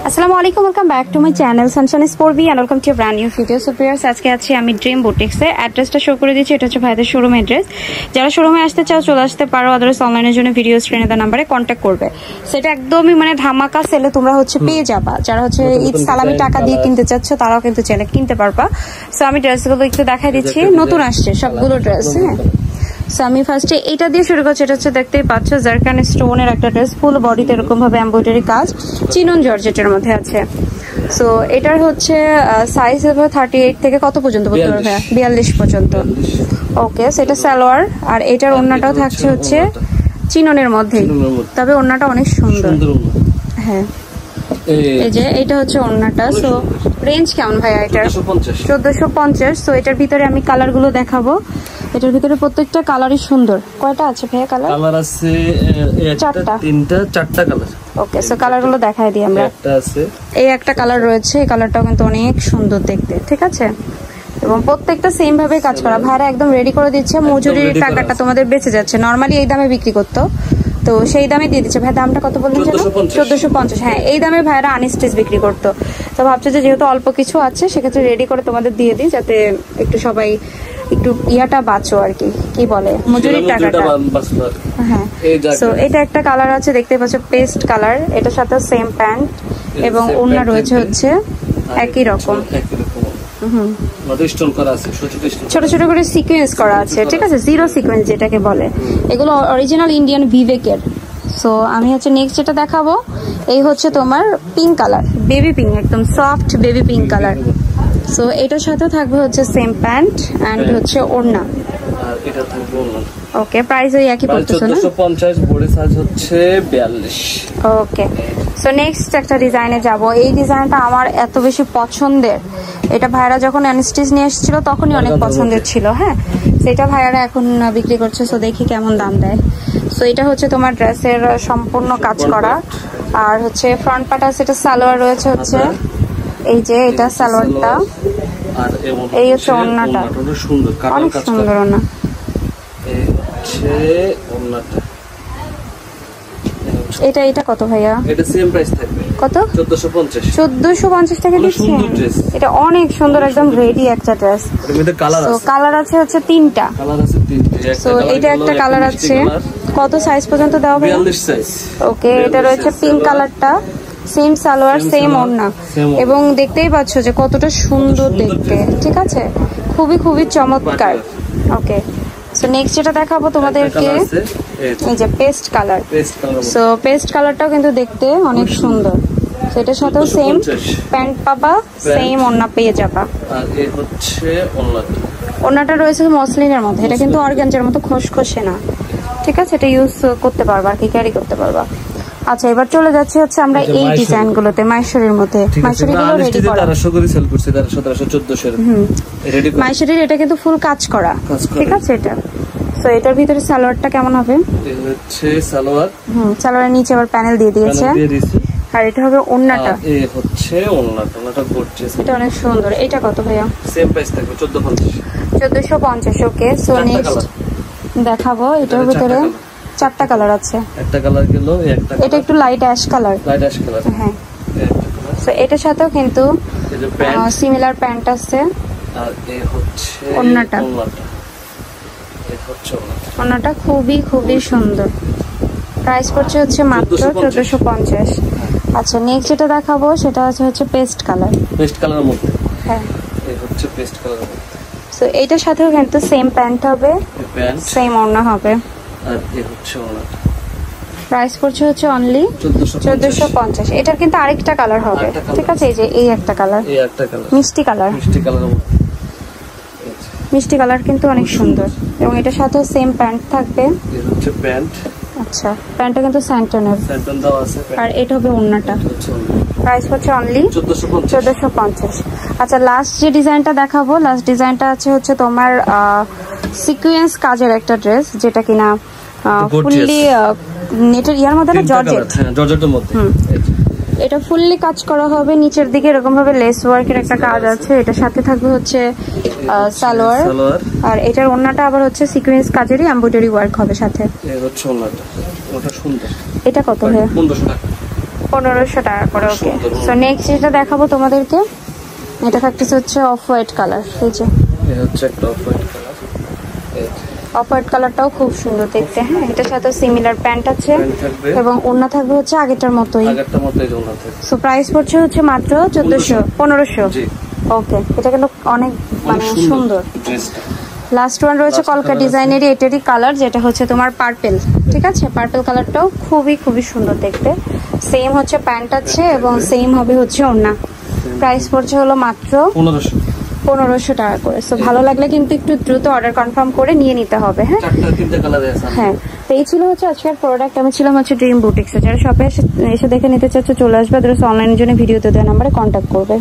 আসসালামু আলাইকুম, welcome back to my channel sunshine sport B and welcome to brand new video. So viewers, আজকে আছি আমি dream বুটিক্সে। অ্যাড্রেসটা শো করে দিচ্ছি, এটা হচ্ছে ভাইদের শোরুম অ্যাড্রেস। যারা শোরুমে আসতে চাও চলে আসতে পারো, আদারওয়াইজ অনলাইনের জন্য ভিডিও স্ক্রিনে দেওয়া নাম্বারে কন্ট্যাক্ট করবে। সেটা একদমই মানে ধামাকা সেলে তোমরা হচ্ছে পেয়ে যাবা। যারা হচ্ছে ঈদ সালামি টাকা দিয়ে কিনতে চাচ্ছ তারাও কিন্তু চাইলে কিনতে পারবা। সো আমি ড্রেসগুলো একটু দেখাই দিচ্ছি, নতুন আসছে সবগুলো ড্রেস। হ্যাঁ, সো আমি ফার্স্টে এটা দিয়ে শুরু করছি। এটা হচ্ছে দেখতেই পাচ্ছ জারকান স্টোনের একটা ড্রেস, ফুল বডিতে এরকম ভাবে এমব্রয়ডারি কাজ, চিনন জর্জেটের মধ্যে আছে। সো এটার হচ্ছে সাইজ হবে 38 থেকে কত পর্যন্ত বলতে পারবে? 42 পর্যন্ত। ওকে, সেটা সালোয়ার। আর এটার ওড়নাটাও থাকছে হচ্ছে চিননের মধ্যেই, তবে ওড়নাটা অনেক সুন্দর। হ্যাঁ, এই যে এটা হচ্ছে ওড়নাটা। সো রেঞ্জ কেমন ভাইয়া এটার? 1450। সো এটার ভিতরে আমি কালার গুলো দেখাবো। এটার ভিতরে প্রত্যেকটা কালারই সুন্দর। কয়টা আছে ভাইয়া কালার? কালার আছে একটা, তিনটা, চারটা কালার। ওকে, সো কালার গুলো দেখাই দিই আমরা। একটা আছে, এই একটা কালার রয়েছে, এই কালারটাও কিন্তু অনেক সুন্দর দেখতে, ঠিক আছে? এবং প্রত্যেকটা সেম ভাবে কাজ করা। ভাইরা একদম রেডি করে দিচ্ছে, মজুরির টাকাটা তোমাদের বেঁচে যাচ্ছে। নরমালি এই দামে বিক্রি করতো, তো সেই দামে দিয়ে দিচ্ছে। ভাই দামটা কত বললেন? 1450। হ্যাঁ, এই দামে ভাইরা আনস্টিচ বিক্রি করতো। তো ভাবছে যে যেহেতু অল্প কিছু আছে সেক্ষেত্রে রেডি করে তোমাদের দিয়ে দিই, যাতে একটু সবাই একটু ইয়াটা বাঁচো আর কি, কি বলে, মজুরির টাকাটা। হ্যাঁ, সো এটা একটা কালার আছে, দেখতে পাচ্ছ পেস্ট কালার। এটার সাথে সেম প্যান্ট এবং ওড়না রয়েছে হচ্ছে একই রকম। ছোট ছোট করে সিকোয়েন্স করা আছে, ঠিক আছে? জিরো সিকোয়েন্স যেটাকে বলে, এগুলো অরিজিনাল ইন্ডিয়ান ভিভেকের। সো আমি হচ্ছে নেক্সট যেটা দেখাবো, এই হচ্ছে তোমার পিঙ্ক কালার, বেবি পিঙ্ক, একদম soft baby pink colour. So এটার সাথে থাকবে হচ্ছে সেম প্যান্ট এন্ড হচ্ছে ওড়না। আর এটা থাকবে ওড়না। ওকে, প্রাইস ওই একই পড়তেছে না? 1450, বডি সাইজ হচ্ছে 42। ওকে, সো নেক্সট একটা ডিজাইনে যাব। এই ডিজাইনটা আমার এত বেশি পছন্দের। এটা ভাইরা যখন অ্যানস্টিচ নিয়ে এসেছিল তখনই অনেক পছন্দের ছিল। হ্যাঁ, সেটা ভাইরা এখন বিক্রি করছে। সো দেখি কেমন দাম দেয়। সো এটা হচ্ছে তোমার ড্রেসের সম্পূর্ণ কাজ করা, আর হচ্ছে ফ্রন্ট পার্ট আছে, এটা সালোয়ার রয়েছে হচ্ছে এই যে এটা সালোয়ারটা, আর এই হচ্ছে ওড়নাটা, সুন্দর অনেক সুন্দর ওড়না। এই হচ্ছে ওড়নাটা। এটা কত ভাইয়া? এটা সেম প্রাইস থাকবে। কত? 1450। 1450 টাকা দিচ্ছেন? এটা অনেক সুন্দর, একদম রেডি একটা ড্রেস। এর মধ্যে কালার আছে। সো কালার আছে হচ্ছে তিনটা। কালার আছে তিনটা। সো এটা একটা কালার আছে। কত সাইজ পর্যন্ত দেওয়া হবে? 42 সাইজ। ওকে, এটা রয়েছে পিঙ্ক কালারটা, সেম সালোয়ার সেম ওড়না, এবং দেখতেই পাচ্ছ যে কতটা সুন্দর দেখতে, ঠিক আছে? খুবই খুবই চমৎকার। ওকে, সো নেক্সট যেটা দেখাবো তোমাদেরকে, এই যে পেস্ট কালার। সো পেস্ট কালারটাও কিন্তু দেখতে অনেক সুন্দর। সো এটার সাথেও সেম প্যান্ট পাবা, সেম ওড়না পেয়ে যাবা। আর এই হচ্ছে ওড়নাটা। ওড়নাটা রয়েছে মসলিনের মধ্যে, এটা কিন্তু অর্গানজার মতো খসখসে না, ঠিক আছে? এটা ইউজ করতে পারবা আর কি, ক্যারি করতে পারবা। আচ্ছা, এবার চলে যাচ্ছে হচ্ছে আমরা এই ডিজাইন গুলোতে, মাইশরির মধ্যে। মাইশরির গুলো রেডি করা, 1300 করে সেল করছে, 1300 1400 রেডি করা। মাইশরির এটা কিন্তু ফুল কাজ করা, ঠিক আছে? এটা সো এটার ভিতরে সালোয়ারটা কেমন হবে? এই হচ্ছে সালোয়ার। সালোয়ারের নিচে আবার প্যানেল দিয়ে দিয়েছে। আর এটা হবে ওড়নাটা। এই হচ্ছে ওড়নাটা, ওড়নাটা গর্জিয়াস, এটা অনেক সুন্দর। এটা কত ভাইয়া? সেম প্রাইস থাকবে 1450। 1450। ওকে, সো নেক্সট দেখাবো। এটার ভিতরে চারটা কালার আছে। একটা কালার গেল, একটা এটা একটু light ash colour. Light ash colour. হ্যাঁ, সো এটার সাথেও কিন্তু সিমিলার প্যান্ট আছে। আর এই হচ্ছে ওড়নাটা। এই হচ্ছে ওড়নাটা খুবই খুবই সুন্দর। প্রাইস পড়ছে হচ্ছে মাত্র 1450। আচ্ছা, নেক্সট যেটা দেখাবো সেটা হচ্ছে পেস্ট কালার। পেস্ট কালারের মধ্যে। হ্যাঁ, এই হচ্ছে পেস্ট কালারের মধ্যে। সো এইটার সাথেও কিন্তু সেম প্যান্ট হবে, সেম ওড়না হবে। আর এই হচ্ছে ওড়নাটা। প্রাইস পড়ছে হচ্ছে অনলি 1450। এটার কিন্তু আরেকটা কালার হবে, ঠিক আছে? এই যে এই একটা কালার, এই একটা কালার, মিষ্টি কালার। মিষ্টি কালারের মধ্যে, মিষ্টি কালার কিন্তু অনেক সুন্দর, এবং এটার সাথেও সেম প্যান্ট থাকবে। এই হচ্ছে প্যান্ট। আচ্ছা, প্যান্টটা কিন্তু স্যান্টনের, স্যান্টন দাও আছে। আর এটা হবে ওড়নাটা। প্রাইস হচ্ছে অনলি 1450। আচ্ছা, লাস্ট যে ডিজাইনটা দেখাবো, লাস্ট ডিজাইনটা আছে হচ্ছে তোমার সিকোয়েন্স কাজের একটা ড্রেস, যেটা কিনা ফুললি নেটের ইয়ার মধ্যে না, জর্জেটের মধ্যে। এটা ফুললি কাজ করা হবে, নিচের দিকে এরকম ভাবে লেস ওয়ার্কের একটা কাজ আছে। এটার সাথে থাকবে হচ্ছে সালোয়ার, আর এটার ওড়নাটা আবার হচ্ছে সিকোয়েন্স কাজেরই এমব্রয়ডারি ওয়ার্ক হবে সাথে। এই হচ্ছে ওড়নাটা, ওটা সুন্দর। এটা কত ভাই? 1500 টাকা। 1500 টাকা করে। ওকে, সো নেক্সট যেটা দেখাবো তোমাদেরকে, এটা থাকতেছে হচ্ছে অফ হোয়াইট কালার। এই যে এই হচ্ছে একটা off white colour, off white কালারটাও খুব সুন্দর দেখতে। হ্যাঁ, এটার সাথে সিমিলার প্যান্ট আছে এবং ওড়না থাকবে হচ্ছে আগেরটার মতোই। সো প্রাইস পড়ছে হচ্ছে মাত্র 1500। ওকে, এটা কিন্তু অনেক মানে সুন্দর। লাস্ট ওয়ান রয়েছে কলকা ডিজাইনেরই, এটারই কালার যেটা হচ্ছে তোমার পার্পেল। ঠিক আছে, পার্পেল কালারটাও খুবই খুবই সুন্দর দেখতে। সেম হচ্ছে প্যান্ট আছে এবং সেম হবে হচ্ছে ওড়না। প্রাইস পড়ছে হলো মাত্র 1500 টাকা করে। সো ভালো লাগলে কিন্তু একটু দ্রুত অর্ডার কনফার্ম করে নিয়ে নিতে হবে। হ্যাঁ হ্যাঁ, তো এই ছিল হচ্ছে আজকের প্রোডাক্ট। আমি ছিলাম হচ্ছে ড্রিম বুটিক্সে। যারা শপে এসে দেখে নিতে চাচ্ছ চলে আসবে, অথবা অনলাইনের জন্য ভিডিওতে দেওয়া নাম্বারে কন্ট্যাক্ট করবে।